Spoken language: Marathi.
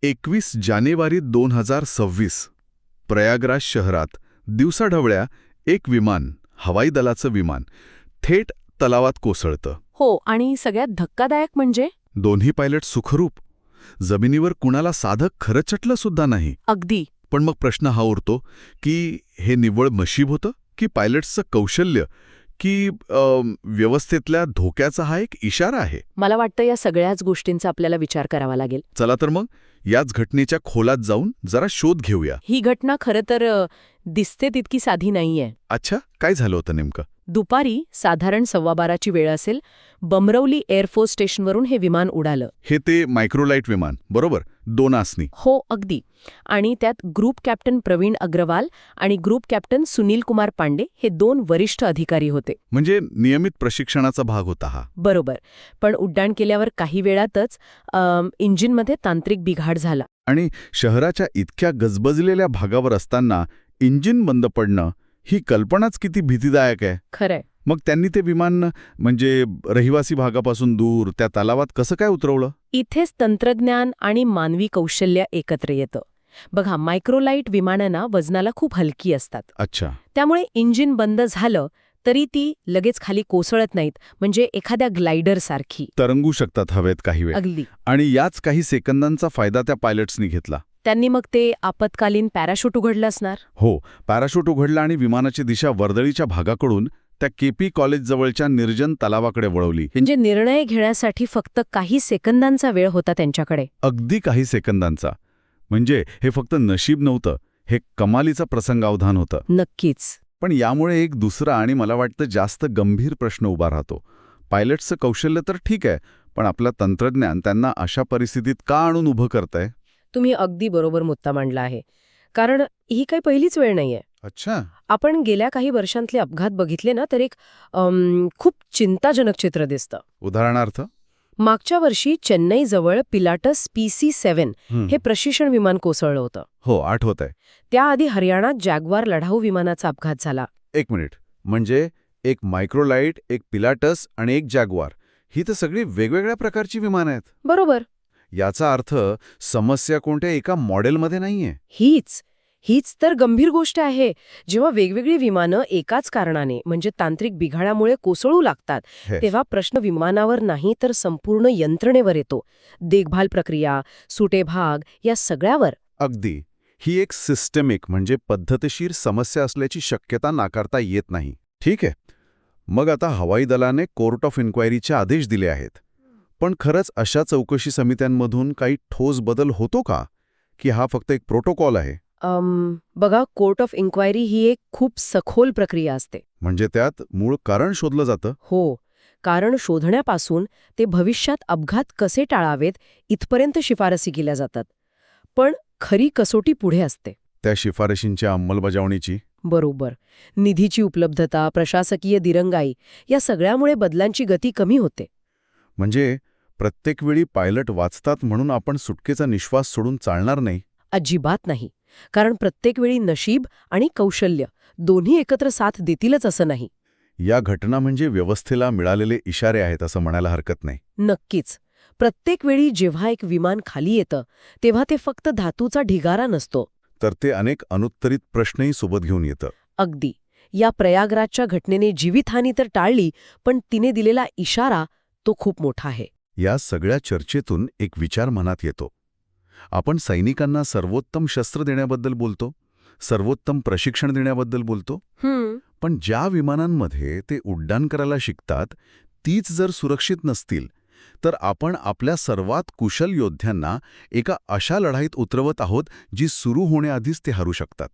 21 जानेवारी 2026 प्रयागराज शहरात दिवसाढवळ्या एक विमान, हवाई दलाचं विमान, थेट तलावात कोसळतं. हो, आणि सगळ्यात धक्कादायक म्हणजे दोन्ही पायलट सुखरूप. जमिनीवर कुणाला साधं खरचटलं सुद्धा नाही. अगदी. पण मग प्रश्न हा उरतो की हे निव्वळ नशीब होतं की पायलट्सचं कौशल्य की व्यवस्थेतल्या धोक्याचा हा एक इशारा आहे. मला वाटतं या सगळ्याच गोष्टींचा आपल्याला विचार करावा लागेल. चला तर मग याच घटनेच्या खोलात जाऊन जरा शोध घेऊया. ही घटना खरं तर दिसते तितकी साधी नाहीये. अच्छा, काय झालं होतं नेमकं? दुपारी साधारण 12:15ची वेळ असेल, बमरौली एअरफोर्स स्टेशनवरून हे विमान उडालं. हे ते मायक्रोलाइट विमान, बरोबर? 2 आसनी. हो, अगदी. आणि त्यात ग्रुप कॅप्टन प्रवीण अग्रवाल आणि ग्रुप कॅप्टन सुनील कुमार पांडे हे 2 वरिष्ठ अधिकारी होते. म्हणजे नियमित प्रशिक्षणाचा भाग होता हा. बरोबर. पण उड्डाण केल्यावर काही वेळातच इंजिनमध्ये तांत्रिक बिघाड झाला. आणि शहराच्या इतक्या गजबजलेल्या भागावर असताना इंजिन बंद पडणं ही कल्पनाच किती भीतीदायक आहे. खरंय. मग त्यांनी ते विमान म्हणजे रहिवासी भागापासून दूर त्या तलावात कसं काय उतरवलं? इथेच तंत्रज्ञान आणि मानवी कौशल्य एकत्र येतं. बघा, मायक्रोलाइट विमानांना वजनाला खूप हलकी असतात. अच्छा. त्यामुळे इंजिन बंद झालं तरी ती लगेच खाली कोसळत नाहीत, म्हणजे एखाद्या ग्लायडरसारखी तरंगू शकतात हवेत काही वेळ. अगदी. आणि याच काही सेकंदांचा फायदा त्या पायलट्सनी घेतला. त्यांनी मग ते आपत्कालीन पॅराशूट उघडलं असणार. हो, पॅराशूट उघडला आणि विमानाची दिशा वर्दळीच्या भागाकडून त्या केपी कॉलेजजवळच्या निर्जन तलावाकडे वळवली. म्हणजे निर्णय घेण्यासाठी फक्त काही सेकंदांचा वेळ होता त्यांच्याकडे. अगदी काही सेकंदांचा. म्हणजे हे फक्त नशीब नव्हतं, हे कमालीचं प्रसंगावधान होतं. नक्कीच. पण यामुळे एक दुसरा आणि मला वाटतं जास्त गंभीर प्रश्न उभा राहतो. पायलटचं कौशल्य तर ठीक आहे, पण आपलं तंत्रज्ञान त्यांना अशा परिस्थितीत का आणून उभं करतंय? तुम्ही अगदी बरोबर मुद्दा मांडला आहे. कारण ही काही पहिलीच वेळ नाहीये. अच्छा. आपण गेल्या काही वर्षांतले अपघात बघितले ना, तर एक खूप चिंताजनक चित्र दिसतं. उदाहरणार्थ? मागच्या वर्षी चेन्नईजवळ पिलाटस PC-7 हे प्रशिक्षण विमान कोसळलं होतं. हो, आठवत आहे. त्याआधी हरियाणात जॅग्वार लढाऊ विमानाचा अपघात झाला. 1 मिनिट. म्हणजे एक मायक्रोलाइट, एक पिलाटस आणि एक जॅग्वार ही तर सगळी वेगवेगळ्या प्रकारची विमानं आहेत. बरोबर. याचा अर्थ समस्या कोणत्या एका मॉडेलमध्ये नाहीये. हीच तर गंभीर गोष्ट आहे. जेव्हा वेगवेगळी विमानं एकाच कारणाने म्हणजे तांत्रिक बिघाडामुळे कोसळू लागतात, तेव्हा प्रश्न विमानावर नाही तर संपूर्ण यंत्रणेवर येतो. देखभाल प्रक्रिया, सुटे भाग या सगळ्यावर. अगदी. ही एक सिस्टमिक म्हणजे पद्धतशीर समस्या असल्याची शक्यता नाकारता येत नाही. ठीक आहे. मग आता हवाई दलाने कोर्ट ऑफ इन्क्वायरीचे आदेश दिले आहेत. पण खरंच अशा चौकशी समित्यांमधून काही ठोस बदल होतो का? की हा फक्त एक प्रोटोकॉल आहे? बघा, कोर्ट ऑफ इन्क्वायरी ही एक खूप सखोल प्रक्रिया असते. म्हणजे त्यात मूळ कारण शोधलं जातं? हो. कारण शोधण्यापासून ते भविष्यात अपघात कसे टाळावेत इथपर्यंत शिफारसी केल्या जातात. पण खरी कसोटी पुढे असते. त्या शिफारशींच्या अंमलबजावणीची? बरोबर. निधीची उपलब्धता, प्रशासकीय दिरंगाई या सगळ्यामुळे बदलांची गती कमी होते. म्हणजे प्रत्येक वेळी पायलट वाचतात म्हणून आपण सुटकेचा निश्वास सोडून चालणार नाही? अजिबात नाही. कारण प्रत्येक वेळी नशीब आणि कौशल्य दोन्ही एकत्र साथ देतीलच असं नाही. या घटना म्हणजे व्यवस्थेला मिळालेले इशारे आहेत असं म्हणायला हरकत नाही. नक्कीच. प्रत्येक वेळी जेव्हा एक विमान खाली येतं तेव्हा ते फक्त धातूचा ढिगारा नसतो. तर ते अनेक अनुत्तरित प्रश्नही सोबत घेऊन येतं. अगदी. या प्रयागराजच्या घटनेने जीवितहानी तर टाळली, पण तिने दिलेला इशारा तो खूप मोठा आहे. या सगळ्या चर्चेतून एक विचार मनात येतो. आपण सैनिकांना सर्वोत्तम शस्त्र देण्याबद्दल बोलतो, सर्वोत्तम प्रशिक्षण देण्याबद्दल बोलतो. पण ज्या विमानांमध्ये ते उड्डाण करायला शिकतात तीच जर सुरक्षित नसतील, तर आपण आपल्या सर्वात कुशल योद्ध्यांना एका अशा लढाईत उतरवत आहोत जी सुरू होण्याआधीच ते हरू शकतात.